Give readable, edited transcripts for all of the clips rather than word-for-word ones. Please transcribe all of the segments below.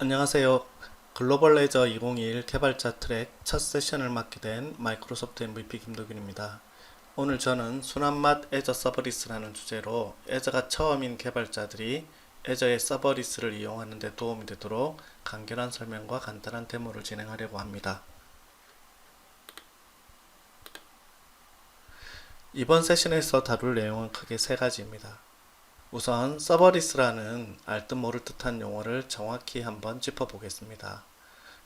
안녕하세요. 글로벌 레저 2021 개발자 트랙 첫 세션을 맡게 된 마이크로소프트 MVP 김도균입니다. 오늘 저는 순한맛 애저 서버리스라는 주제로 애저가 처음인 개발자들이 애저의 서버리스를 이용하는 데 도움이 되도록 간결한 설명과 간단한 데모를 진행하려고 합니다. 이번 세션에서 다룰 내용은 크게 세 가지입니다. 우선 서버리스라는 알듯 모를 듯한 용어를 정확히 한번 짚어보겠습니다.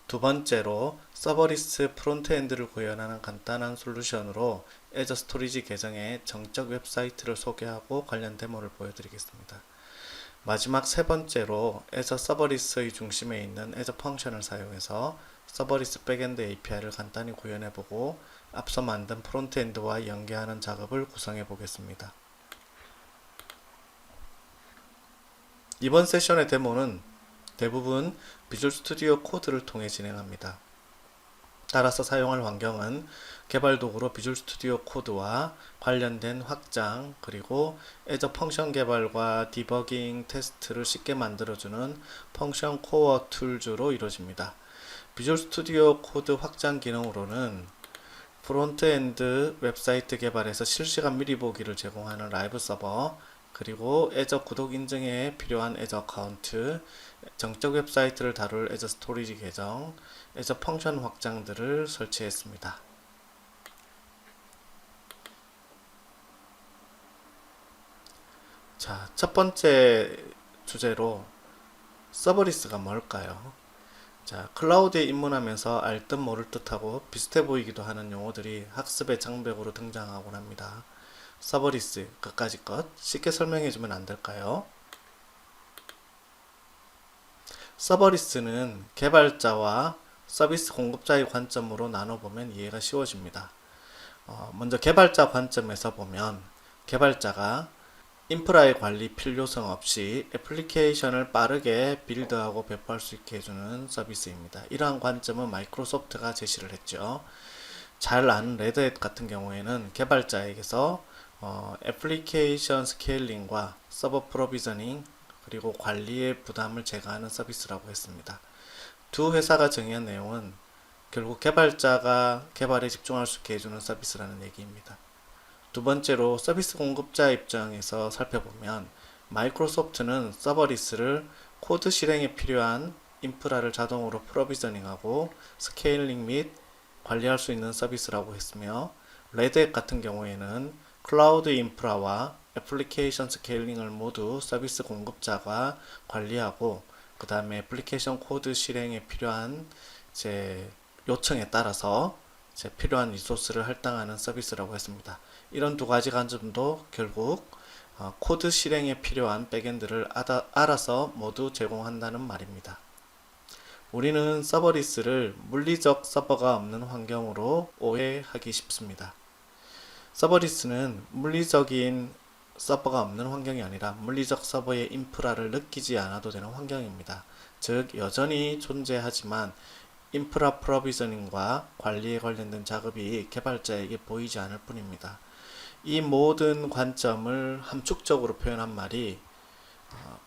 두 번째로 서버리스 프론트엔드를 구현하는 간단한 솔루션으로 애저 스토리지 계정의 정적 웹사이트를 소개하고 관련 데모를 보여드리겠습니다. 마지막 세 번째로 애저 서버리스의 중심에 있는 애저 펑션을 사용해서 서버리스 백엔드 API를 간단히 구현해보고 앞서 만든 프론트엔드와 연계하는 작업을 구성해 보겠습니다. 이번 세션의 데모는 대부분 비주얼 스튜디오 코드를 통해 진행합니다. 따라서 사용할 환경은 개발 도구로 비주얼 스튜디오 코드와 관련된 확장, 그리고 애저 펑션 개발과 디버깅 테스트를 쉽게 만들어주는 펑션 코어 툴즈로 이루어집니다. 비주얼 스튜디오 코드 확장 기능으로는 프론트엔드 웹사이트 개발에서 실시간 미리 보기를 제공하는 라이브 서버, 그리고 애저 구독 인증에 필요한 애저 어카운트, 정적 웹사이트를 다룰 애저 스토리지 계정, 애저 펑션 확장들을 설치했습니다. 자, 첫 번째 주제로 서버리스가 뭘까요? 자, 클라우드에 입문하면서 알듯 모를 듯하고 비슷해 보이기도 하는 용어들이 학습의 장벽으로 등장하곤 합니다. 서버리스, 그까짓 것 쉽게 설명해주면 안 될까요? 서버리스는 개발자와 서비스 공급자의 관점으로 나눠보면 이해가 쉬워집니다. 먼저 개발자 관점에서 보면 개발자가 인프라의 관리 필요성 없이 애플리케이션을 빠르게 빌드하고 배포할 수 있게 해주는 서비스입니다. 이러한 관점은 마이크로소프트가 제시를 했죠. 잘 아는 레드햇 같은 경우에는 개발자에게서 애플리케이션 스케일링과 서버 프로비저닝 그리고 관리의 부담을 제거하는 서비스라고 했습니다. 두 회사가 정의한 내용은 결국 개발자가 개발에 집중할 수 있게 해주는 서비스라는 얘기입니다. 두 번째로 서비스 공급자 입장에서 살펴보면 마이크로소프트는 서버리스를 코드 실행에 필요한 인프라를 자동으로 프로비저닝하고 스케일링 및 관리할 수 있는 서비스라고 했으며, 레드햇 같은 경우에는 클라우드 인프라와 애플리케이션 스케일링을 모두 서비스 공급자가 관리하고 그 다음에 애플리케이션 코드 실행에 필요한 요청에 따라서 필요한 리소스를 할당하는 서비스라고 했습니다. 이런 두 가지 관점도 결국 코드 실행에 필요한 백엔드를 알아서 모두 제공한다는 말입니다. 우리는 서버리스를 물리적 서버가 없는 환경으로 오해하기 쉽습니다. 서버리스는 물리적인 서버가 없는 환경이 아니라 물리적 서버의 인프라를 느끼지 않아도 되는 환경입니다. 즉 여전히 존재하지만 인프라 프로비저닝과 관리에 관련된 작업이 개발자에게 보이지 않을 뿐입니다. 이 모든 관점을 함축적으로 표현한 말이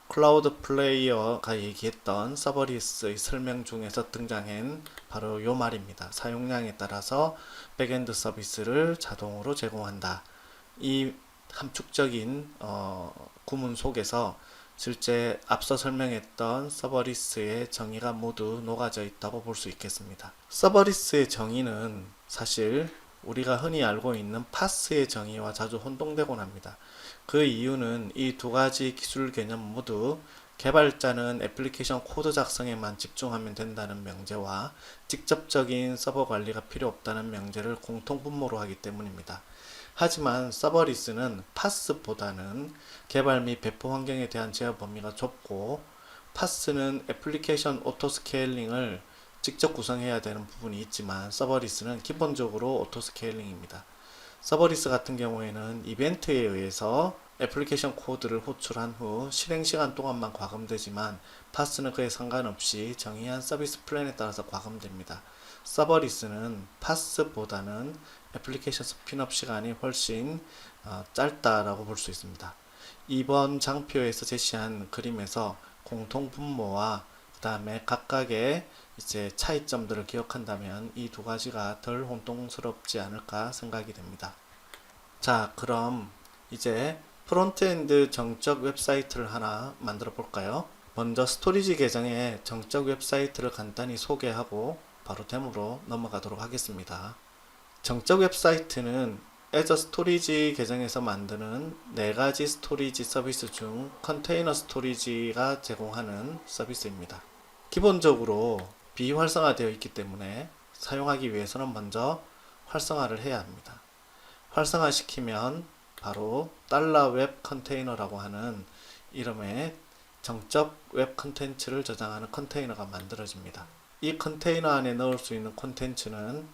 클라우드 플레이어가 얘기했던 서버리스의 설명 중에서 등장한 바로 요 말입니다. 사용량에 따라서 백엔드 서비스를 자동으로 제공한다. 이 함축적인 구문 속에서 실제 앞서 설명했던 서버리스의 정의가 모두 녹아져 있다고 볼 수 있겠습니다. 서버리스의 정의는 사실 우리가 흔히 알고 있는 파스의 정의와 자주 혼동되곤 합니다. 그 이유는 이 두 가지 기술 개념 모두 개발자는 애플리케이션 코드 작성에만 집중하면 된다는 명제와 직접적인 서버 관리가 필요 없다는 명제를 공통 분모로 하기 때문입니다. 하지만 서버리스는 파스보다는 개발 및 배포 환경에 대한 제어 범위가 좁고, 파스는 애플리케이션 오토 스케일링을 직접 구성해야 되는 부분이 있지만 서버리스는 기본적으로 오토 스케일링입니다. 서버리스 같은 경우에는 이벤트에 의해서 애플리케이션 코드를 호출한 후 실행 시간 동안만 과금되지만 파스는 그에 상관없이 정의한 서비스 플랜에 따라서 과금됩니다. 서버리스는 파스보다는 애플리케이션 스핀업 시간이 훨씬 짧다라고 볼 수 있습니다. 이번 장표에서 제시한 그림에서 공통 분모와 그 다음에 각각의 이제 차이점들을 기억한다면 이 두 가지가 덜 혼동스럽지 않을까 생각이 됩니다. 자, 그럼 이제 프론트엔드 정적 웹사이트를 하나 만들어 볼까요? 먼저 스토리지 계정의 정적 웹사이트를 간단히 소개하고 바로 데모로 넘어가도록 하겠습니다. 정적 웹사이트는 Azure 스토리지 계정에서 만드는 4가지 스토리지 서비스 중 컨테이너 스토리지가 제공하는 서비스입니다. 기본적으로 비활성화되어 있기 때문에 사용하기 위해서는 먼저 활성화를 해야 합니다. 활성화시키면 바로 $웹 컨테이너라고 하는 이름의 정적 웹 컨텐츠를 저장하는 컨테이너가 만들어집니다. 이 컨테이너 안에 넣을 수 있는 콘텐츠는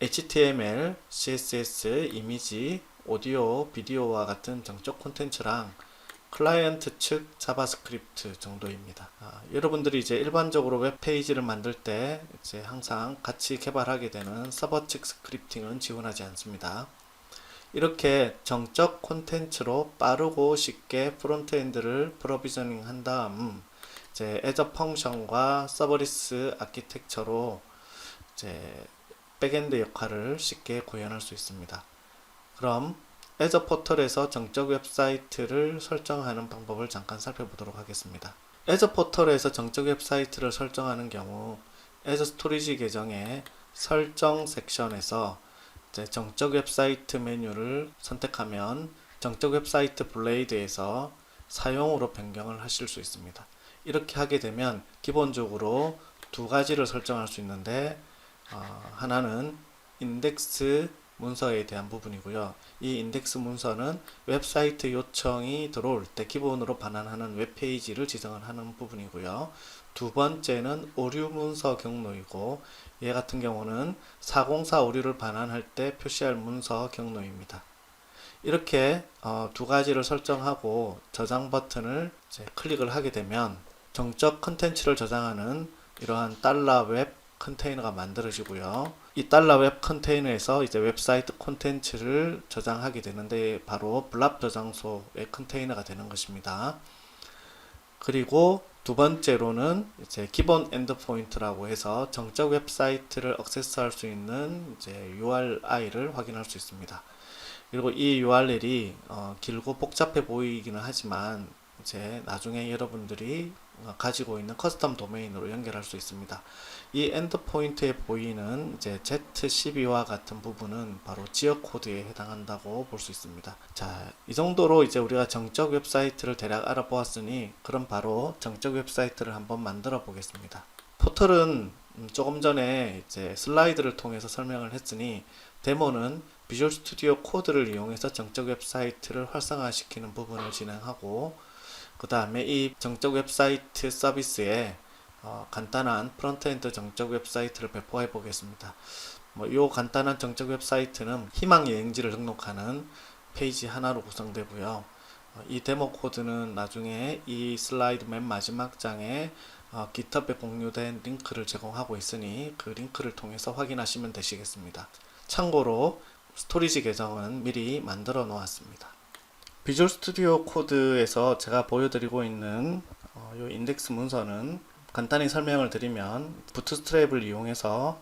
HTML, CSS, 이미지, 오디오, 비디오와 같은 정적 콘텐츠랑 클라이언트 측 자바스크립트 정도입니다. 여러분들이 이제 일반적으로 웹페이지를 만들 때 이제 항상 같이 개발하게 되는 서버 측 스크립팅은 지원하지 않습니다. 이렇게 정적 콘텐츠로 빠르고 쉽게 프론트엔드를 프로비저닝 한 다음 이제 애저 펑션과 서버리스 아키텍처로 이제 백엔드 역할을 쉽게 구현할 수 있습니다. 그럼 애저 포털에서 정적 웹사이트를 설정하는 방법을 잠깐 살펴보도록 하겠습니다. 애저 포털에서 정적 웹사이트를 설정하는 경우 애저 스토리지 계정의 설정 섹션에서 이제 정적 웹사이트 메뉴를 선택하면 정적 웹사이트 블레이드에서 사용으로 변경을 하실 수 있습니다. 이렇게 하게 되면 기본적으로 두 가지를 설정할 수 있는데 하나는 인덱스 문서에 대한 부분이고요. 이 인덱스 문서는 웹사이트 요청이 들어올 때 기본으로 반환하는 웹페이지를 지정을 하는 부분이고요. 두 번째는 오류 문서 경로이고 얘 같은 경우는 404 오류를 반환할 때 표시할 문서 경로입니다. 이렇게 두 가지를 설정하고 저장 버튼을 이제 클릭을 하게 되면 정적 컨텐츠를 저장하는 이러한 $웹 컨테이너가 만들어지고요. 이 $웹 컨테이너에서 이제 웹사이트 콘텐츠를 저장하게 되는데 바로 블랍 저장소의 컨테이너가 되는 것입니다. 그리고 두 번째로는 이제 기본 엔드포인트라고 해서 정적 웹사이트를 액세스할 수 있는 이제 URI를 확인할 수 있습니다. 그리고 이 URL이 길고 복잡해 보이기는 하지만 이제 나중에 여러분들이 가지고 있는 커스텀 도메인으로 연결할 수 있습니다. 이 엔드포인트에 보이는 이제 Z12와 같은 부분은 바로 지역 코드에 해당한다고 볼 수 있습니다. 자, 이 정도로 이제 우리가 정적 웹사이트를 대략 알아보았으니 그럼 바로 정적 웹사이트를 한번 만들어 보겠습니다. 포털은 조금 전에 이제 슬라이드를 통해서 설명을 했으니 데모는 비주얼 스튜디오 코드를 이용해서 정적 웹사이트를 활성화시키는 부분을 진행하고 그 다음에 이 정적 웹사이트 서비스에 간단한 프론트엔드 정적 웹사이트를 배포해 보겠습니다. 이 간단한 정적 웹사이트는 희망 여행지를 등록하는 페이지 하나로 구성되고요. 이 데모 코드는 나중에 이 슬라이드 맨 마지막 장에 GitHub에 공유된 링크를 제공하고 있으니 그 링크를 통해서 확인하시면 되시겠습니다. 참고로 스토리지 계정은 미리 만들어 놓았습니다. 비주얼 스튜디오 코드에서 제가 보여드리고 있는 이 인덱스 문서는 간단히 설명을 드리면 부트스트랩을 이용해서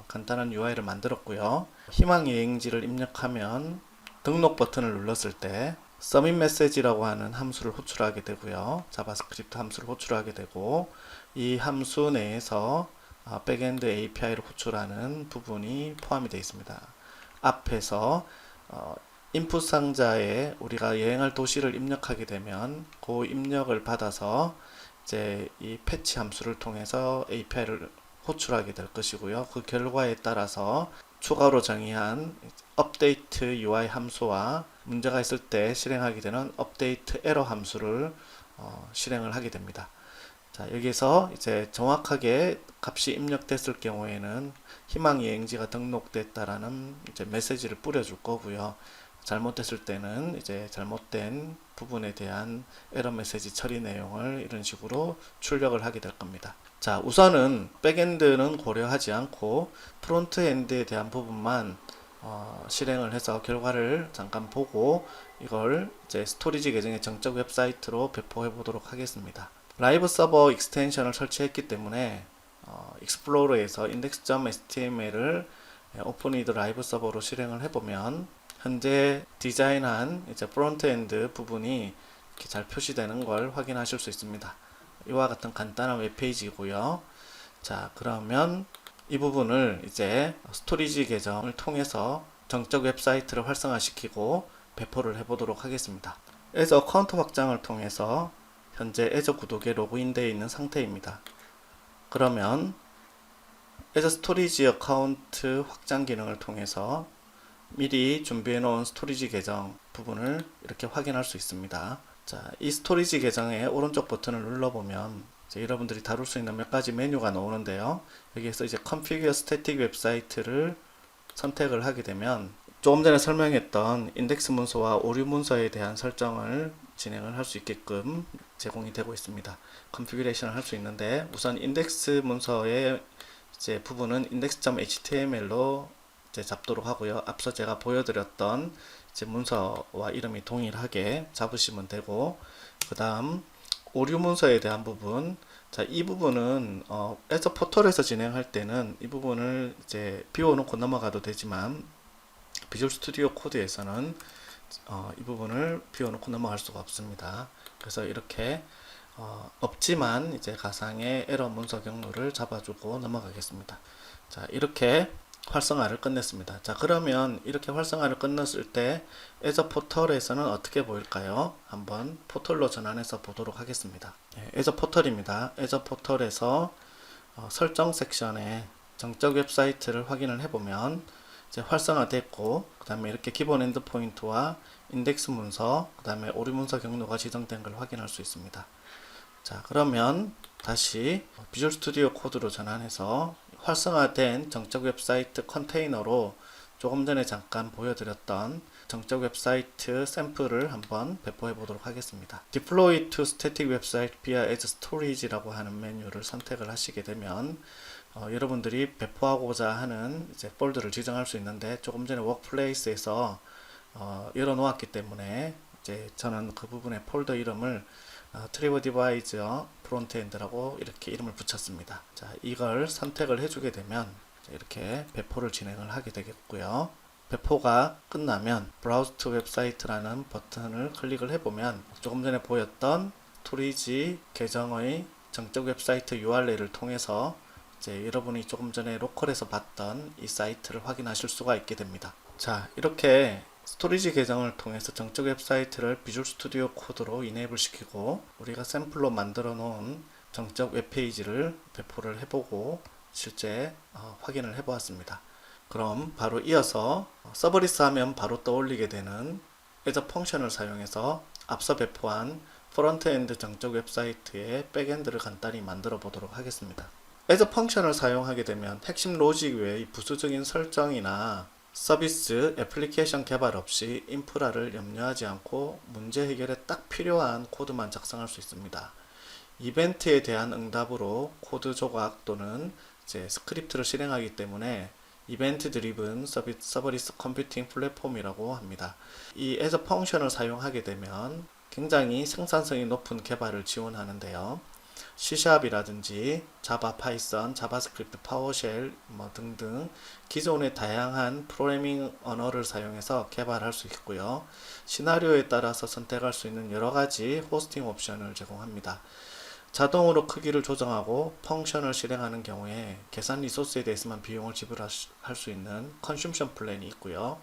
간단한 UI를 만들었고요. 희망 여행지를 입력하면 등록 버튼을 눌렀을 때 서밋 메시지라고 하는 함수를 호출하게 되고요. 자바스크립트 함수를 호출하게 되고 이 함수 내에서 백엔드 API를 호출하는 부분이 포함이 되어 있습니다. 앞에서 인풋 상자에 우리가 여행할 도시를 입력하게 되면 그 입력을 받아서 이제 이 패치 함수를 통해서 API를 호출하게 될 것이고요. 그 결과에 따라서 추가로 정의한 업데이트 UI 함수와 문제가 있을 때 실행하게 되는 업데이트 에러 함수를 실행을 하게 됩니다. 자, 여기서 이제 정확하게 값이 입력됐을 경우에는 희망 여행지가 등록됐다라는 이제 메시지를 뿌려줄 거고요. 잘못됐을 때는 이제 잘못된 부분에 대한 에러 메시지 처리 내용을 이런 식으로 출력을 하게 될 겁니다. 자, 우선은 백엔드는 고려하지 않고 프론트엔드에 대한 부분만 실행을 해서 결과를 잠깐 보고 이걸 이제 스토리지 계정의 정적 웹사이트로 배포해 보도록 하겠습니다. 라이브 서버 익스텐션을 설치했기 때문에 익스플로러에서 index.html을 오픈이드 라이브 서버로 실행을 해보면 현재 디자인한 이제 프론트엔드 부분이 이렇게 잘 표시되는 걸 확인하실 수 있습니다. 이와 같은 간단한 웹페이지고요. 자, 그러면 이 부분을 이제 스토리지 계정을 통해서 정적 웹사이트를 활성화시키고 배포를 해보도록 하겠습니다. 애저 카운터 확장을 통해서 현재 애저 구독에 로그인되어 있는 상태입니다. 그러면 애저 스토리지 어카운트 확장 기능을 통해서 미리 준비해 놓은 스토리지 계정 부분을 이렇게 확인할 수 있습니다. 자, 이 스토리지 계정의 오른쪽 버튼을 눌러보면 이제 여러분들이 다룰 수 있는 몇 가지 메뉴가 나오는데요. 여기에서 이제 Configure Static 웹사이트를 선택을 하게 되면 조금 전에 설명했던 인덱스 문서와 오류 문서에 대한 설정을 진행을 할 수 있게끔 제공이 되고 있습니다. 컨피규레이션을 할 수 있는데 우선 인덱스 문서의 이제 부분은 index.html로 이제 잡도록 하고요. 앞서 제가 보여드렸던 이제 문서와 이름이 동일하게 잡으시면 되고, 그 다음 오류 문서에 대한 부분, 자, 이 부분은 애저 포털에서 진행할 때는 이 부분을 이제 비워놓고 넘어가도 되지만 비주얼 스튜디오 코드에서는 이 부분을 비워놓고 넘어갈 수가 없습니다. 그래서 이렇게 없지만 이제 가상의 에러 문서 경로를 잡아주고 넘어가겠습니다. 자, 이렇게 활성화를 끝냈습니다. 자, 그러면 이렇게 활성화를 끝냈을 때 애저 포털에서는 어떻게 보일까요? 한번 포털로 전환해서 보도록 하겠습니다. 애저 포털입니다. 애저 포털에서 설정 섹션에 정적 웹사이트를 확인을 해보면 이제 활성화됐고, 그 다음에 이렇게 기본 엔드포인트와 인덱스 문서, 그 다음에 오류 문서 경로가 지정된 걸 확인할 수 있습니다. 자, 그러면 다시 비주얼 스튜디오 코드로 전환해서 활성화된 정적 웹사이트 컨테이너로 조금 전에 잠깐 보여드렸던 정적 웹사이트 샘플을 한번 배포해 보도록 하겠습니다. Deploy to static website via as storage라고 하는 메뉴를 선택을 하시게 되면 여러분들이 배포하고자 하는 이제 폴더를 지정할 수 있는데, 조금 전에 워크플레이스에서 열어놓았기 때문에 이제 저는 그 부분의 폴더 이름을 트리버 디바이즈 프론트엔드라고 이렇게 이름을 붙였습니다. 자, 이걸 선택을 해주게 되면 이렇게 배포를 진행을 하게 되겠고요. 배포가 끝나면 브라우즈 투 웹사이트라는 버튼을 클릭을 해보면 조금 전에 보였던 스토리지 계정의 정적 웹사이트 URL을 통해서 이제 여러분이 조금 전에 로컬에서 봤던 이 사이트를 확인하실 수가 있게 됩니다. 자, 이렇게 스토리지 계정을 통해서 정적 웹사이트를 비주얼 스튜디오 코드로 이네이블 시키고 우리가 샘플로 만들어 놓은 정적 웹페이지를 배포를 해보고 실제 확인을 해보았습니다. 그럼 바로 이어서 서버리스 하면 바로 떠올리게 되는 애저 펑션을 사용해서 앞서 배포한 프론트엔드 정적 웹사이트의 백엔드를 간단히 만들어 보도록 하겠습니다. 애저 펑션을 사용하게 되면 핵심 로직 외의 부수적인 설정이나 서비스, 애플리케이션 개발 없이 인프라를 염려하지 않고 문제 해결에 딱 필요한 코드만 작성할 수 있습니다. 이벤트에 대한 응답으로 코드 조각 또는 이제 스크립트를 실행하기 때문에 이벤트 드리븐 서버리스 컴퓨팅 플랫폼이라고 합니다. 이 애저 펑션을 사용하게 되면 굉장히 생산성이 높은 개발을 지원하는데요. C#이라든지 자바, 파이썬, 자바스크립트, 파워쉘 등등 기존의 다양한 프로그래밍 언어를 사용해서 개발할 수 있고요. 시나리오에 따라서 선택할 수 있는 여러가지 호스팅 옵션을 제공합니다. 자동으로 크기를 조정하고 펑션을 실행하는 경우에 계산 리소스에 대해서만 비용을 지불할 수 있는 컨슘션 플랜이 있고요.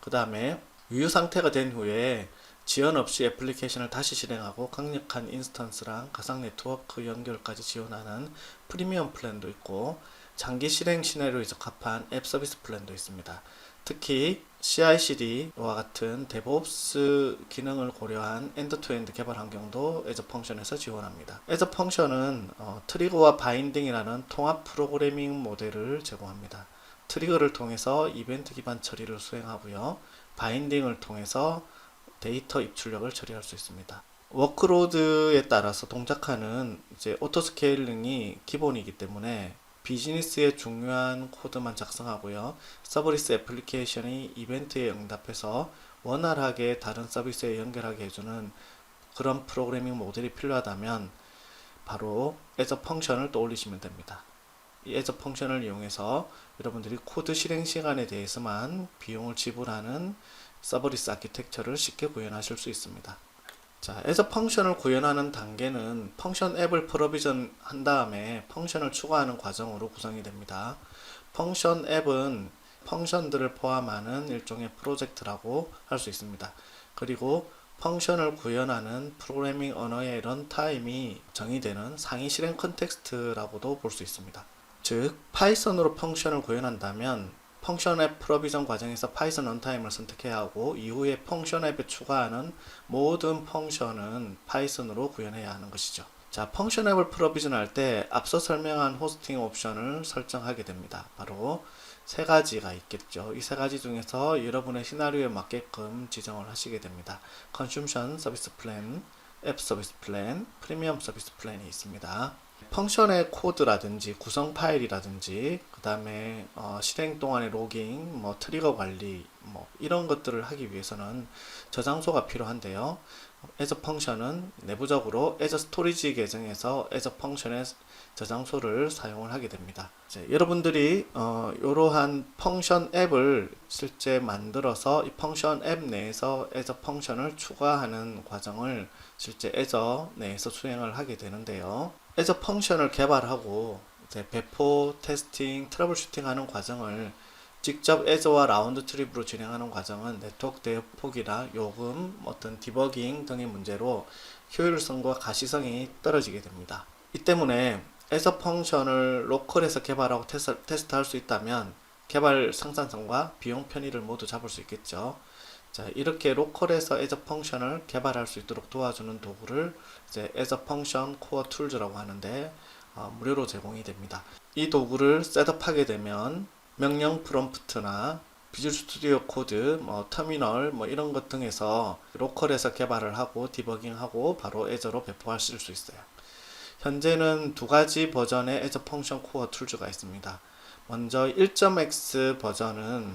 그 다음에 유효 상태가 된 후에 지연 없이 애플리케이션을 다시 실행하고 강력한 인스턴스랑 가상 네트워크 연결까지 지원하는 프리미엄 플랜도 있고, 장기 실행 시나리오에 적합한 앱 서비스 플랜도 있습니다. 특히 CI/CD와 같은 데브옵스 기능을 고려한 엔드-투-엔드 개발 환경도 애저 펑션에서 지원합니다. 애저 펑션은 트리거와 바인딩이라는 통합 프로그래밍 모델을 제공합니다. 트리거를 통해서 이벤트 기반 처리를 수행하고요. 바인딩을 통해서 데이터 입출력을 처리할 수 있습니다. 워크로드에 따라서 동작하는 이제 오토스케일링이 기본이기 때문에 비즈니스에 중요한 코드만 작성하고요. 서버리스 애플리케이션이 이벤트에 응답해서 원활하게 다른 서비스에 연결하게 해주는 그런 프로그래밍 모델이 필요하다면 바로 as a 펑션을 떠올리시면 됩니다. 이 as a 펑션을 이용해서 여러분들이 코드 실행 시간에 대해서만 비용을 지불하는 서버리스 아키텍처를 쉽게 구현하실 수 있습니다. 자, as a 펑션을 구현하는 단계는 펑션 앱을 프로비전 한 다음에 펑션을 추가하는 과정으로 구성이 됩니다. 펑션 앱은 펑션들을 포함하는 일종의 프로젝트라고 할 수 있습니다. 그리고 펑션을 구현하는 프로그래밍 언어의 런타임이 정의되는 상위 실행 컨텍스트라고도 볼 수 있습니다. 즉, 파이썬으로 펑션을 구현한다면 펑션 앱 프로비전 과정에서 파이썬 런타임을 선택해야 하고 이후에 펑션 앱에 추가하는 모든 펑션은 파이썬으로 구현해야 하는 것이죠. 자, 펑션 앱을 프로비전 할 때 앞서 설명한 호스팅 옵션을 설정하게 됩니다. 바로 세 가지가 있겠죠. 이 세 가지 중에서 여러분의 시나리오에 맞게끔 지정을 하시게 됩니다. 컨슈션 서비스 플랜, 앱 서비스 플랜, 프리미엄 서비스 플랜이 있습니다. 펑션의 코드라든지 구성 파일이라든지 그 다음에 실행 동안의 로깅, 트리거 관리 이런 것들을 하기 위해서는 저장소가 필요한데요. as a 펑션은 내부적으로 as a 스토리지 계정에서 as a 펑션의 저장소를 사용을 하게 됩니다. 이제 여러분들이 이러한 펑션 앱을 실제 만들어서 이 펑션 앱 내에서 as a 펑션을 추가하는 과정을 실제 as a 내에서 수행을 하게 되는데요. as a 펑션을 개발하고 이제 배포, 테스팅, 트러블 슈팅하는 과정을 직접 A서와 라운드 트립으로 진행하는 과정은 네트워크 대폭이나 요금, 어떤 디버깅 등의 문제로 효율성과 가시성이 떨어지게 됩니다. 이 때문에 as a 펑션을 로컬에서 개발하고 테스트할 수 있다면 개발 생산성과 비용 편의를 모두 잡을 수 있겠죠. 자, 이렇게 로컬에서 as a 펑션을 개발할 수 있도록 도와주는 도구를 이제 as a function core tools라고 하는데 무료로 제공이 됩니다. 이 도구를 셋업하게 되면 명령 프롬프트나 비주얼 스튜디오 코드, 터미널 이런 것 등에서 로컬에서 개발을 하고 디버깅하고 바로 애저로 배포하실 수 있어요. 현재는 두 가지 버전의 애저 펑션 코어 툴즈가 있습니다. 먼저 1.x 버전은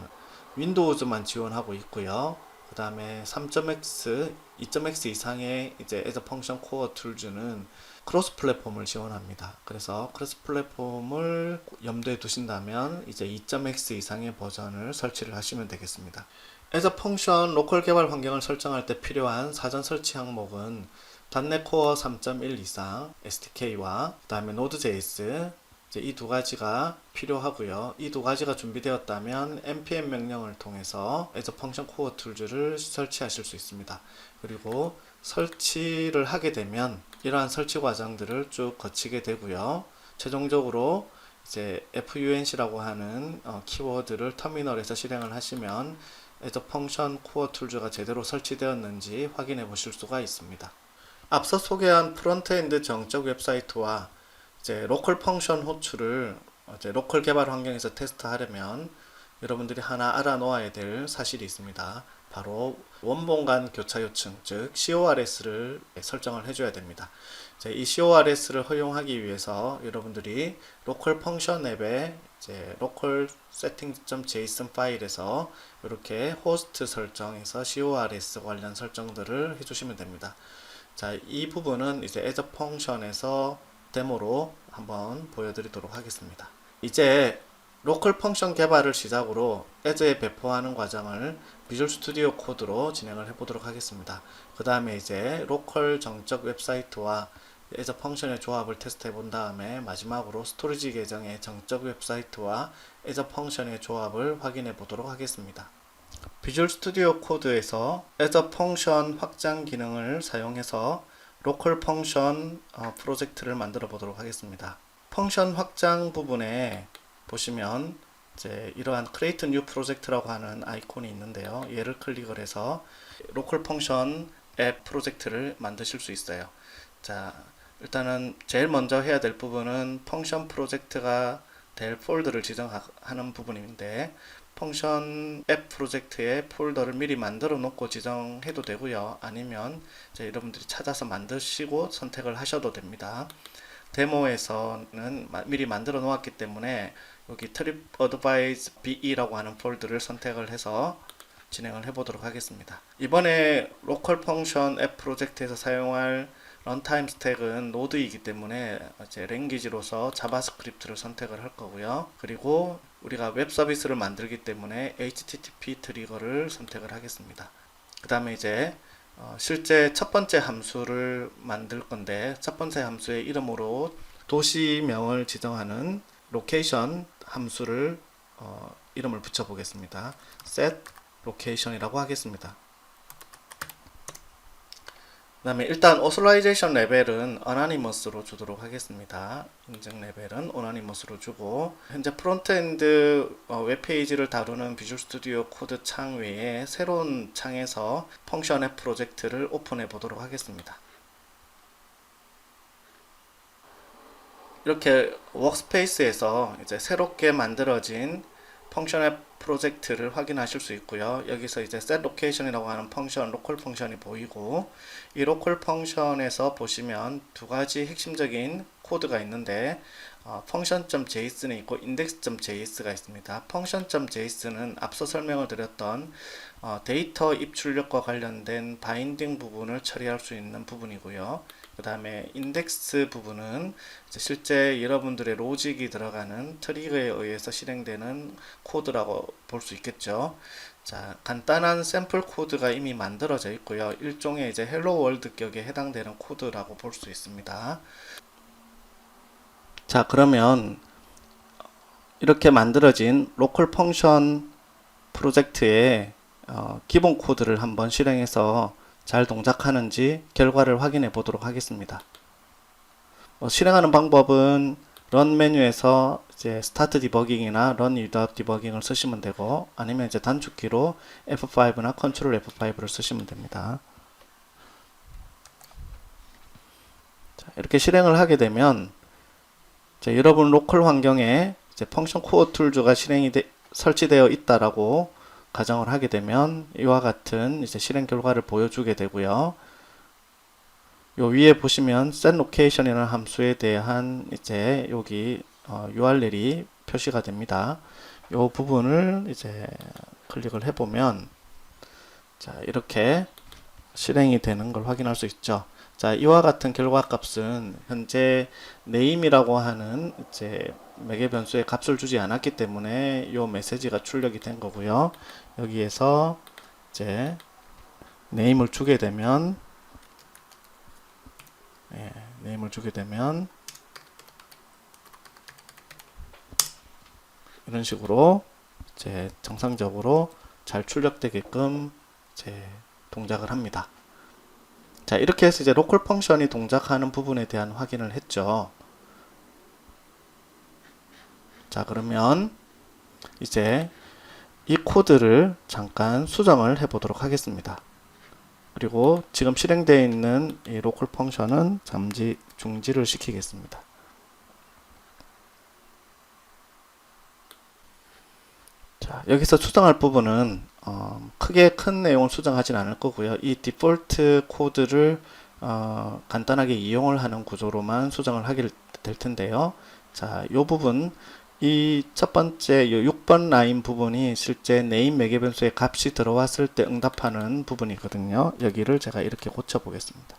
윈도우즈만 지원하고 있고요. 그 다음에 3.x, 2.x 이상의 이제 애저 펑션 코어 툴즈는 크로스 플랫폼을 지원합니다. 그래서 크로스 플랫폼을 염두에 두신다면 이제 2.x 이상의 버전을 설치를 하시면 되겠습니다. as a 펑션 로컬 개발 환경을 설정할 때 필요한 사전 설치 항목은 .NET Core 3.1 이상 SDK와 그 다음에 Node.js 이 두 가지가 필요하고요. 이 두 가지가 준비되었다면 npm 명령을 통해서 as a function core tools를 설치하실 수 있습니다. 그리고 설치를 하게 되면 이러한 설치 과정들을 쭉 거치게 되고요. 최종적으로 이제 func라고 하는 키워드를 터미널에서 실행을 하시면 as a function core tools가 제대로 설치되었는지 확인해 보실 수가 있습니다. 앞서 소개한 프론트엔드 정적 웹사이트와 이제 로컬 펑션 호출을 이제 로컬 개발 환경에서 테스트하려면 여러분들이 하나 알아놓아야 될 사실이 있습니다. 바로 원본 간 교차 요청, 즉 CORS를 설정을 해줘야 됩니다. 이 CORS를 허용하기 위해서 여러분들이 로컬 펑션 앱에 이제 local settings.json 파일에서 이렇게 호스트 설정에서 CORS 관련 설정들을 해주시면 됩니다. 자, 이 부분은 이제 as a function에서 데모로 한번 보여드리도록 하겠습니다. 이제 로컬 펑션 개발을 시작으로 as에 배포하는 과정을 비주얼 스튜디오 코드로 진행을 해보도록 하겠습니다. 그 다음에 이제 로컬 정적 웹사이트와 as a 펑션의 조합을 테스트 해본 다음에 마지막으로 스토리지 계정의 정적 웹사이트와 as a 펑션의 조합을 확인해 보도록 하겠습니다. 비주얼 스튜디오 코드에서 as a 펑션 확장 기능을 사용해서 로컬 펑션 프로젝트를 만들어 보도록 하겠습니다. 펑션 확장 부분에 보시면 이제 이러한 Create New Project라고 하는 아이콘이 있는데요. 얘를 클릭을 해서 로컬 펑션 앱 프로젝트를 만드실 수 있어요. 자, 일단은 제일 먼저 해야 될 부분은 펑션 프로젝트가 될 폴더를 지정하는 부분인데 펑션 앱 프로젝트의 폴더를 미리 만들어 놓고 지정해도 되고요. 아니면 이제 여러분들이 찾아서 만드시고 선택을 하셔도 됩니다. 데모에서는 미리 만들어 놓았기 때문에 여기 TripAdvisor BE라고 하는 폴더를 선택을 해서 진행을 해보도록 하겠습니다. 이번에 로컬 펑션 앱 프로젝트에서 사용할 런타임 스택은 노드이기 때문에 이제 랭귀지로서 자바스크립트를 선택을 할 거고요. 그리고 우리가 웹 서비스를 만들기 때문에 HTTP 트리거를 선택을 하겠습니다. 그 다음에 이제 실제 첫 번째 함수를 만들 건데, 첫 번째 함수의 이름으로 도시명을 지정하는 로케이션 함수를 이름을 붙여 보겠습니다. set location이라고 하겠습니다. 그 다음에 일단 오소라이제이션 레벨은 어나니머스로 주도록 하겠습니다. 인증 레벨은 어나니머스로 주고, 현재 프론트엔드 웹페이지를 다루는 비주얼 스튜디오 코드 창 외에 새로운 창에서 펑션 앱 프로젝트를 오픈해 보도록 하겠습니다. 이렇게 워크스페이스에서 이제 새롭게 만들어진 펑션 앱 프로젝트를 확인하실 수 있고요. 여기서 이제 set location이라고 하는 펑션, 로컬 펑션이 보이고, 이 로컬 펑션에서 보시면 두 가지 핵심적인 코드가 있는데, function.js는 있고 index.js가 있습니다. function.js는 앞서 설명을 드렸던 데이터 입출력과 관련된 바인딩 부분을 처리할 수 있는 부분이고요. 그 다음에 인덱스 부분은 실제 여러분들의 로직이 들어가는 트리거에 의해서 실행되는 코드라고 볼 수 있겠죠. 자, 간단한 샘플 코드가 이미 만들어져 있고요. 일종의 이제 헬로 월드 격에 해당되는 코드라고 볼 수 있습니다. 자, 그러면 이렇게 만들어진 로컬 펑션 프로젝트의 기본 코드를 한번 실행해서 잘 동작하는지 결과를 확인해 보도록 하겠습니다. 실행하는 방법은 런 메뉴에서 이제 스타트 디버깅이나 런 위드아웃 디버깅을 쓰시면 되고, 아니면 이제 단축키로 F5나 컨트롤 F5를 쓰시면 됩니다. 자, 이렇게 실행을 하게 되면 여러분 로컬 환경에 이제 펑션 코어 툴즈가 설치되어 있다라고 가정을 하게 되면 이와 같은 이제 실행 결과를 보여주게 되고요. 요 위에 보시면 set location이라는 함수에 대한 이제 여기 URL이 표시가 됩니다. 요 부분을 이제 클릭을 해보면 자, 이렇게 실행이 되는 걸 확인할 수 있죠. 자, 이와 같은 결과 값은 현재 name이라고 하는 이제 매개 변수에 값을 주지 않았기 때문에 이 메시지가 출력이 된 거고요. 여기에서 이제 name을 주게 되면 name을 주게 되면 이런 식으로 이제 정상적으로 잘 출력되게끔 이제 동작을 합니다. 자, 이렇게 해서 이제 로컬 펑션이 동작하는 부분에 대한 확인을 했죠. 자, 그러면 이제 이 코드를 잠깐 수정을 해 보도록 하겠습니다. 그리고 지금 실행되어 있는 이 로컬 펑션은 잠시 중지를 시키겠습니다. 자, 여기서 수정할 부분은 크게 큰 내용을 수정하진 않을 거고요. 이 디폴트 코드를 간단하게 이용을 하는 구조로만 수정을 하게 될 텐데요. 자, 이 부분, 이 첫 번째 6번 라인 부분이 실제 네임 매개 변수의 값이 들어왔을 때 응답하는 부분이거든요. 여기를 제가 이렇게 고쳐 보겠습니다.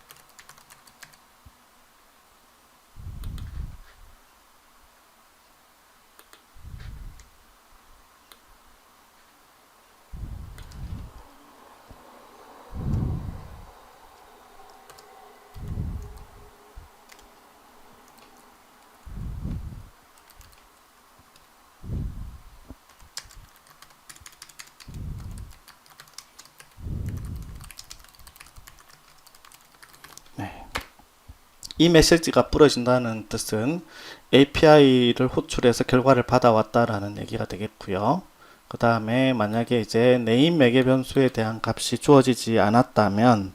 네. 이 메시지가 뿌려진다는 뜻은 API를 호출해서 결과를 받아왔다라는 얘기가 되겠고요. 그 다음에 만약에 이제 name 매개 변수에 대한 값이 주어지지 않았다면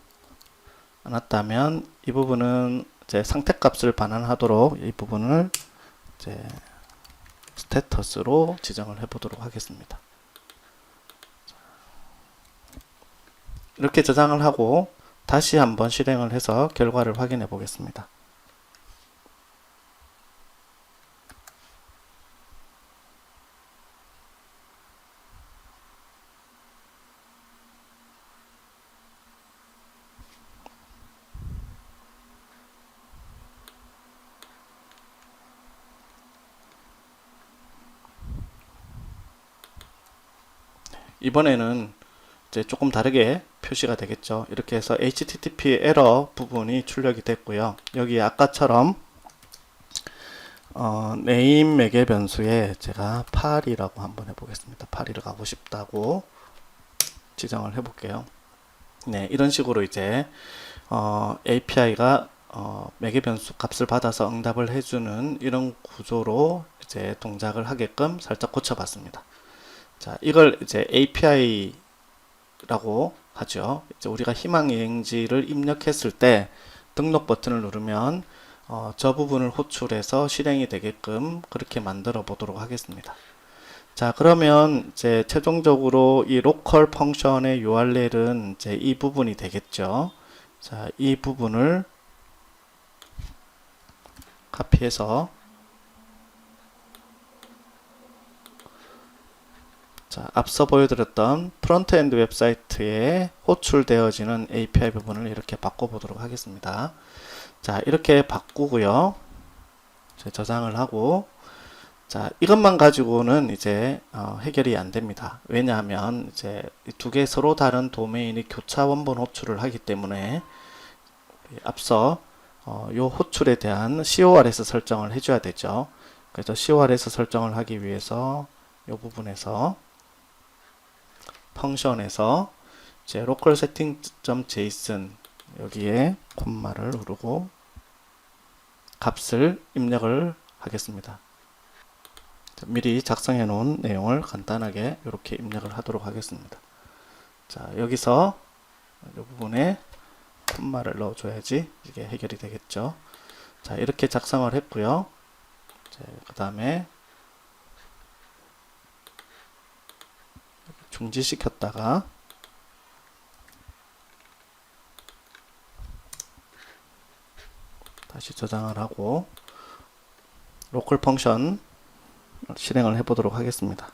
이 부분은 이제 상태 값을 반환하도록 이 부분을 이제 스테터스로 지정을 해 보도록 하겠습니다. 이렇게 저장을 하고 다시 한번 실행을 해서 결과를 확인해 보겠습니다. 이번에는 이제 조금 다르게 표시가 되겠죠. 이렇게 해서 HTTP 에러 부분이 출력이 됐고요. 여기 아까처럼 네임 매개 변수에 제가 파리라고 한번 해보겠습니다. 파리를 가고 싶다고 지정을 해볼게요. 네, 이런 식으로 이제 API가 매개 변수 값을 받아서 응답을 해주는 이런 구조로 이제 동작을 하게끔 살짝 고쳐봤습니다. 자, 이걸 이제 API라고 하죠. 이제 우리가 희망여행지를 입력했을 때 등록 버튼을 누르면 저 부분을 호출해서 실행이 되게끔 그렇게 만들어 보도록 하겠습니다. 자, 그러면 이제 최종적으로 이 로컬 펑션의 URL은 이제 이 부분이 되겠죠. 자, 이 부분을 카피해서 자, 앞서 보여드렸던 프론트엔드 웹사이트에 호출되어지는 API 부분을 이렇게 바꿔보도록 하겠습니다. 자, 이렇게 바꾸고요. 저장을 하고, 자, 이것만 가지고는 이제 해결이 안 됩니다. 왜냐하면 이제 두 개 서로 다른 도메인이 교차 원본 호출을 하기 때문에 앞서 요 호출에 대한 CORS 설정을 해줘야 되죠. 그래서 CORS 설정을 하기 위해서 요 부분에서 펑션에서 이제 local setting.json 여기에 콤마를 누르고 값을 입력을 하겠습니다. 미리 작성해 놓은 내용을 간단하게 이렇게 입력을 하도록 하겠습니다. 자, 여기서 이 부분에 콤마를 넣어줘야지 이게 해결이 되겠죠. 자, 이렇게 작성을 했고요. 그 다음에 중지시켰다가 다시 저장을 하고 로컬 펑션 실행을 해보도록 하겠습니다.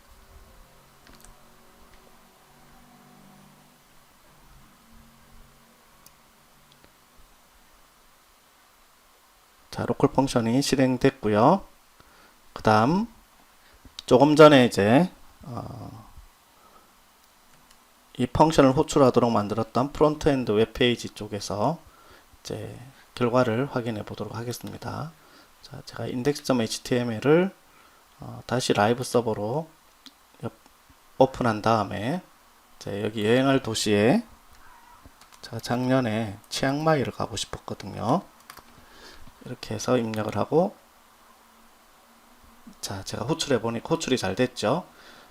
자, 로컬 펑션이 실행됐고요. 그 다음 조금 전에 이제 이 펑션을 호출하도록 만들었던 프론트엔드 웹페이지 쪽에서 이제 결과를 확인해 보도록 하겠습니다. 자, 제가 index.html을 다시 라이브 서버로 오픈한 다음에 이제 여기 여행할 도시에 제가 작년에 치앙마이를 가고 싶었거든요. 이렇게 해서 입력을 하고 자, 제가 호출해 보니 호출이 잘 됐죠.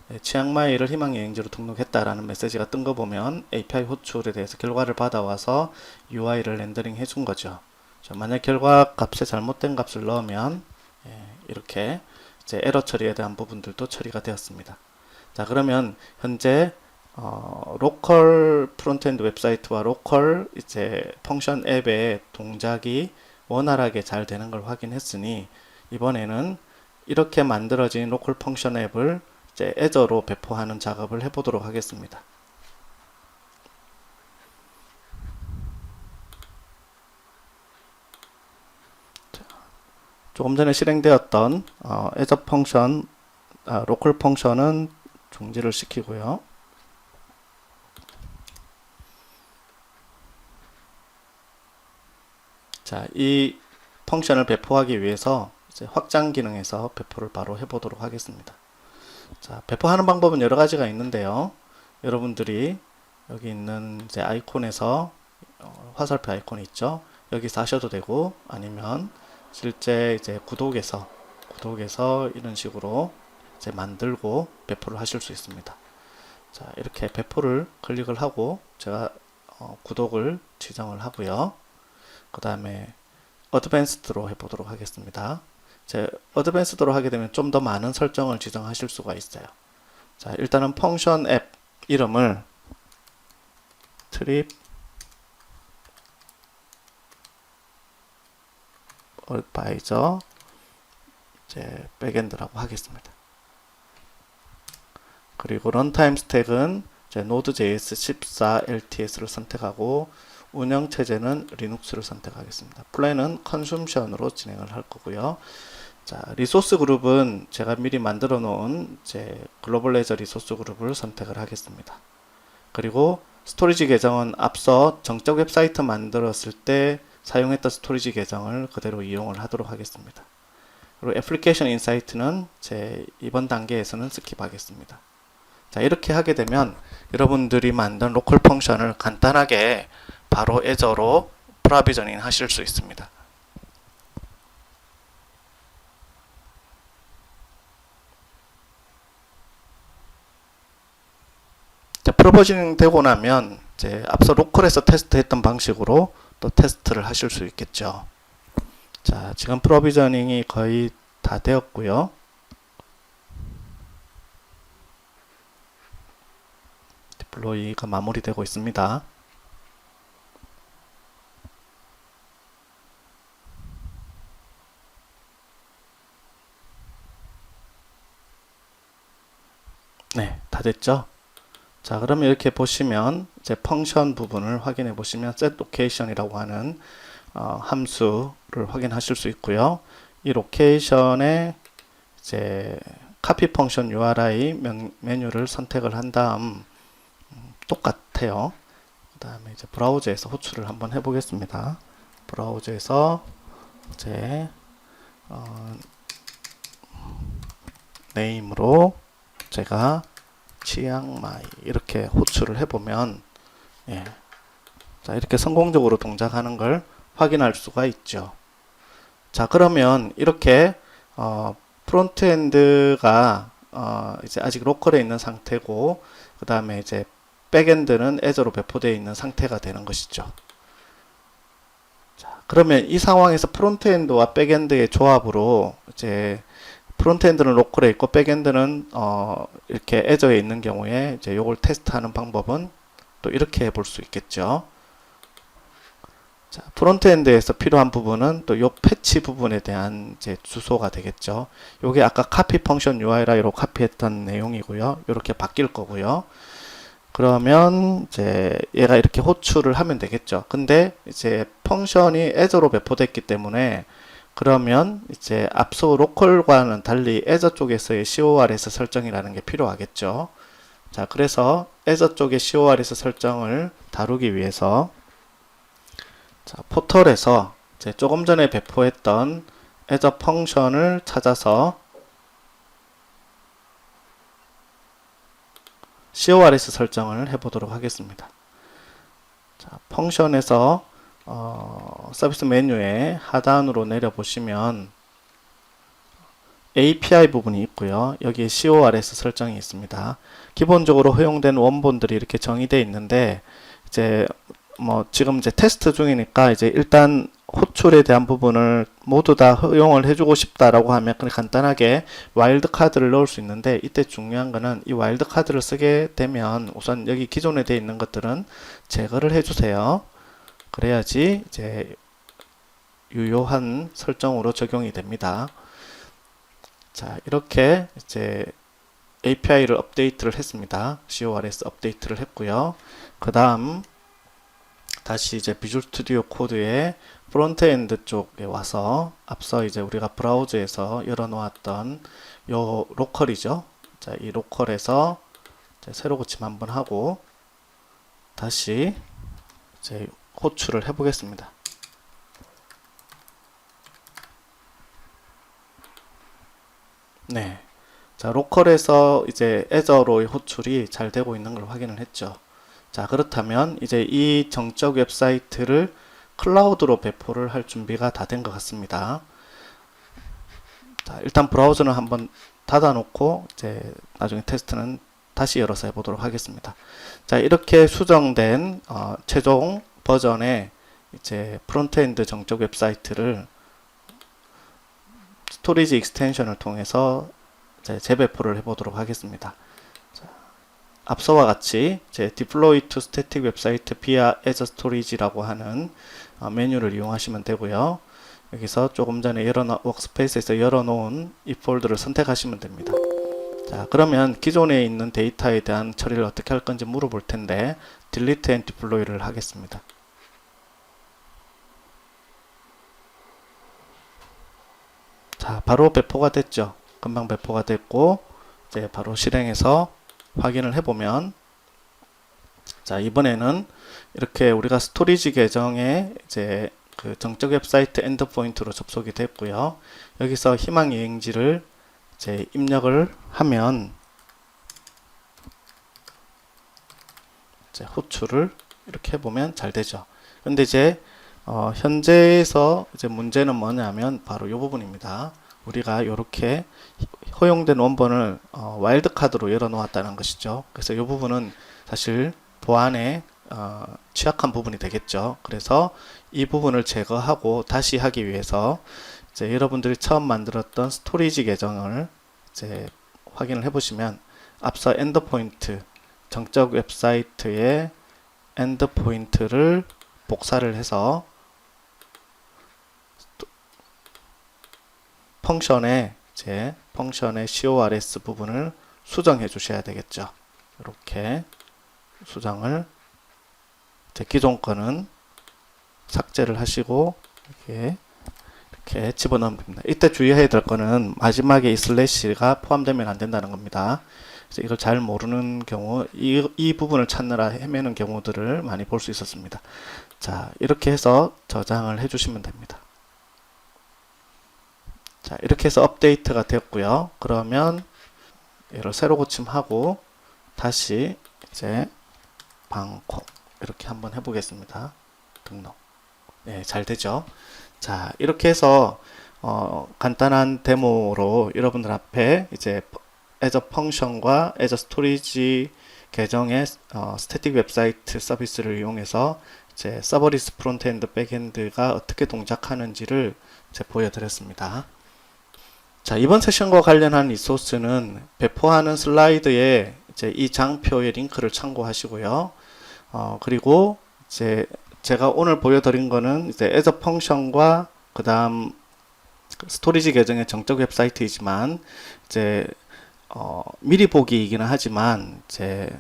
네, 치앙마이를 희망여행지로 등록했다라는 메시지가 뜬 거 보면 API 호출에 대해서 결과를 받아와서 UI를 렌더링 해준 거죠. 자, 만약 결과 값에 잘못된 값을 넣으면 이렇게 이제 에러 처리에 대한 부분들도 처리가 되었습니다. 자, 그러면 현재 로컬 프론트엔드 웹사이트와 로컬 이제 펑션 앱의 동작이 원활하게 잘 되는 걸 확인했으니 이번에는 이렇게 만들어진 로컬 펑션 앱을 이제 애저로 배포하는 작업을 해보도록 하겠습니다. 조금 전에 실행되었던 애저 펑션, 로컬 펑션은 중지를 시키고요. 자, 이 펑션을 배포하기 위해서 이제 확장 기능에서 배포를 바로 해보도록 하겠습니다. 자, 배포하는 방법은 여러 가지가 있는데요. 여러분들이 여기 있는 이제 아이콘에서 화살표 아이콘이 있죠. 여기서 하셔도 되고 아니면 실제 이제 구독에서 이런 식으로 이제 만들고 배포를 하실 수 있습니다. 자, 이렇게 배포를 클릭을 하고 제가 구독을 지정을 하고요. 그 다음에 어드밴스드로 해보도록 하겠습니다. 이제 어드밴스드로 하게 되면 좀 더 많은 설정을 지정하실 수가 있어요. 자, 일단은 펑션 앱 이름을 트립 어드바이저 이제 백엔드라고 하겠습니다. 그리고 런타임 스택은 이제 Node.js 14 LTS를 선택하고 운영 체제는 리눅스를 선택하겠습니다. 플랜은 컨숨션으로 진행을 할 거고요. 자, 리소스 그룹은 제가 미리 만들어 놓은 제 글로벌 레저 리소스 그룹을 선택을 하겠습니다. 그리고 스토리지 계정은 앞서 정적 웹사이트 만들었을 때 사용했던 스토리지 계정을 그대로 이용을 하도록 하겠습니다. 그리고 애플리케이션 인사이트는 제 이번 단계에서는 스킵하겠습니다. 자, 이렇게 하게 되면 여러분들이 만든 로컬 펑션을 간단하게 바로 애저로 프로비저닝 하실 수 있습니다. 자, 프로비저닝 되고 나면 이제 앞서 로컬에서 테스트했던 방식으로 또 테스트를 하실 수 있겠죠. 자, 지금 프로비저닝이 거의 다 되었고요. 디플로이가 마무리되고 있습니다. 네, 다 됐죠? 자, 그러면 이렇게 보시면 이제 펑션 부분을 확인해 보시면 setLocation이라고 하는 함수를 확인하실 수 있고요. 이 로케이션에 이제 copy 펑션 URI 메뉴를 선택을 한 다음 똑같아요. 그 다음에 이제 브라우저에서 호출을 한번 해보겠습니다. 브라우저에서 이제 네임으로 제가 치앙마이 이렇게 호출을 해보면 예. 자, 이렇게 성공적으로 동작하는 걸 확인할 수가 있죠. 자, 그러면 이렇게 프론트엔드가 이제 아직 로컬에 있는 상태고 그 다음에 이제 백엔드는 애저로 배포되어 있는 상태가 되는 것이죠. 자, 그러면 이 상황에서 프론트엔드와 백엔드의 조합으로 이제 프론트엔드는 로컬에 있고 백엔드는 이렇게 애저에 있는 경우에 이제 요걸 테스트하는 방법은 또 이렇게 해볼 수 있겠죠. 자, 프론트엔드에서 필요한 부분은 또 요 패치 부분에 대한 이제 주소가 되겠죠. 요게 아까 copy 펑션 URI로 카피했던 내용이고요. 요렇게 바뀔 거고요. 그러면 이제 얘가 이렇게 호출을 하면 되겠죠. 근데 이제 펑션이 애저로 배포됐기 때문에 그러면 이제 앞서 로컬과는 달리 애저 쪽에서의 CORS 설정이라는 게 필요하겠죠. 자, 그래서 애저 쪽의 CORS 설정을 다루기 위해서 자, 포털에서 이제 조금 전에 배포했던 애저 펑션을 찾아서 CORS 설정을 해보도록 하겠습니다. 자, 펑션에서 서비스 메뉴에 하단으로 내려보시면 API 부분이 있고요. 여기에 CORS 설정이 있습니다. 기본적으로 허용된 원본들이 이렇게 정의되어 있는데 이제 지금 이제 테스트 중이니까 이제 일단 호출에 대한 부분을 모두 다 허용을 해주고 싶다라고 하면 그냥 간단하게 와일드 카드를 넣을 수 있는데 이때 중요한 거는 이 와일드 카드를 쓰게 되면 우선 여기 기존에 되어 있는 것들은 제거를 해주세요. 그래야지 이제 유효한 설정으로 적용이 됩니다. 자, 이렇게 이제 API를 업데이트를 했습니다. CORS 업데이트를 했고요. 그 다음 다시 이제 비주얼 스튜디오 코드의 프론트엔드 쪽에 와서 앞서 이제 우리가 브라우저에서 열어놓았던 요 로컬이죠. 자, 이 로컬에서 이제 새로 고침 한번 하고 다시 이제 호출을 해보겠습니다. 네. 자, 로컬에서 이제 애저로의 호출이 잘 되고 있는 걸 확인을 했죠. 자, 그렇다면 이제 이 정적 웹사이트를 클라우드로 배포를 할 준비가 다 된 것 같습니다. 자, 일단 브라우저는 한번 닫아 놓고 이제 나중에 테스트는 다시 열어서 해보도록 하겠습니다. 자, 이렇게 수정된 최종 버전의 이제 프론트엔드 정적 웹사이트를 스토리지 익스텐션을 통해서 이제 재배포를 해보도록 하겠습니다. 자, 앞서와 같이 이제 Deploy to Static Website via Azure Storage라고 하는 메뉴를 이용하시면 되고요. 여기서 조금 전에 워크스페이스에서 열어놓은 이 폴더를 선택하시면 됩니다. 자, 그러면 기존에 있는 데이터에 대한 처리를 어떻게 할 건지 물어볼 텐데 Delete and Deploy를 하겠습니다. 자, 바로 배포가 됐죠. 금방 배포가 됐고, 이제 바로 실행해서 확인을 해보면, 자, 이번에는 이렇게 우리가 스토리지 계정에 이제 그 정적 웹사이트 엔드포인트로 접속이 됐고요. 여기서 희망 여행지를 이제 입력을 하면 이제 호출을 이렇게 해보면 잘 되죠. 근데 이제 현재에서 이제 문제는 뭐냐면 바로 이 부분입니다. 우리가 이렇게 허용된 원본을 와일드 카드로 열어 놓았다는 것이죠. 그래서 이 부분은 사실 보안에 취약한 부분이 되겠죠. 그래서 이 부분을 제거하고 다시 하기 위해서 이제 여러분들이 처음 만들었던 스토리지 계정을 이제 확인을 해보시면 앞서 엔드포인트 정적 웹사이트의 엔드포인트를 복사를 해서 펑션의 CORS 부분을 수정해 주셔야 되겠죠. 이렇게 수정을 기존 거는 삭제를 하시고 이렇게 집어넣으면 됩니다. 이때 주의해야 될 거는 마지막에 이 슬래시가 포함되면 안 된다는 겁니다. 그래서 이걸 잘 모르는 경우 이 부분을 찾느라 헤매는 경우들을 많이 볼 수 있었습니다. 자, 이렇게 해서 저장을 해 주시면 됩니다. 자, 이렇게 해서 업데이트가 되었고요. 그러면 얘를 새로 고침하고 다시 이제 방콕 이렇게 한번 해보겠습니다. 등록. 네, 잘 되죠. 자, 이렇게 해서 간단한 데모로 여러분들 앞에 이제 as a function과 as a storage 계정의 스태틱 웹사이트 서비스를 이용해서 이제 서버리스 프론트엔드 백엔드가 어떻게 동작하는지를 이제 보여드렸습니다. 자, 이번 세션과 관련한 리소스는 배포하는 슬라이드에 이제 이 장표의 링크를 참고하시고요. 그리고 이제 제가 오늘 보여드린 거는 이제 as a function과 그 다음 스토리지 계정의 정적 웹사이트이지만 이제 미리 보기이기는 하지만 이제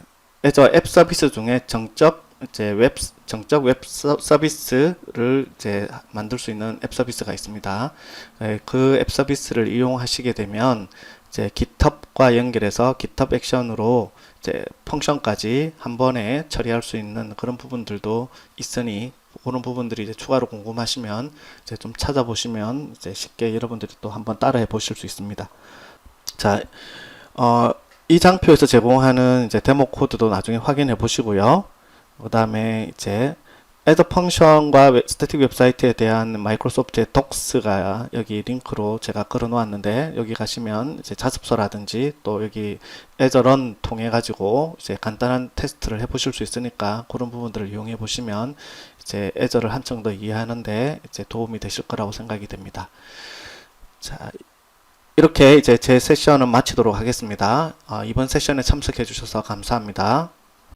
as a 앱 서비스 중에 정적 웹 서비스를 이제 만들 수 있는 앱 서비스가 있습니다. 그 앱 서비스를 이용하시게 되면 이제 GitHub과 연결해서 GitHub 액션으로 이제 펑션까지 한 번에 처리할 수 있는 그런 부분들도 있으니 그런 부분들이 이제 추가로 궁금하시면 이제 좀 찾아보시면 이제 쉽게 여러분들이 또 한번 따라해 보실 수 있습니다. 자, 이 장표에서 제공하는 이제 데모 코드도 나중에 확인해 보시고요. 그 다음에 이제 as a function과 스태틱 웹사이트에 대한 마이크로소프트의 doc스가 여기 링크로 제가 걸어 놓았는데 여기 가시면 이제 자습서라든지 또 여기 as a run 통해 가지고 이제 간단한 테스트를 해 보실 수 있으니까 그런 부분들을 이용해 보시면 이제 애저를 한층 더 이해하는데 이제 도움이 되실 거라고 생각이 됩니다. 자, 이렇게 이제 제 세션은 마치도록 하겠습니다. 이번 세션에 참석해 주셔서 감사합니다.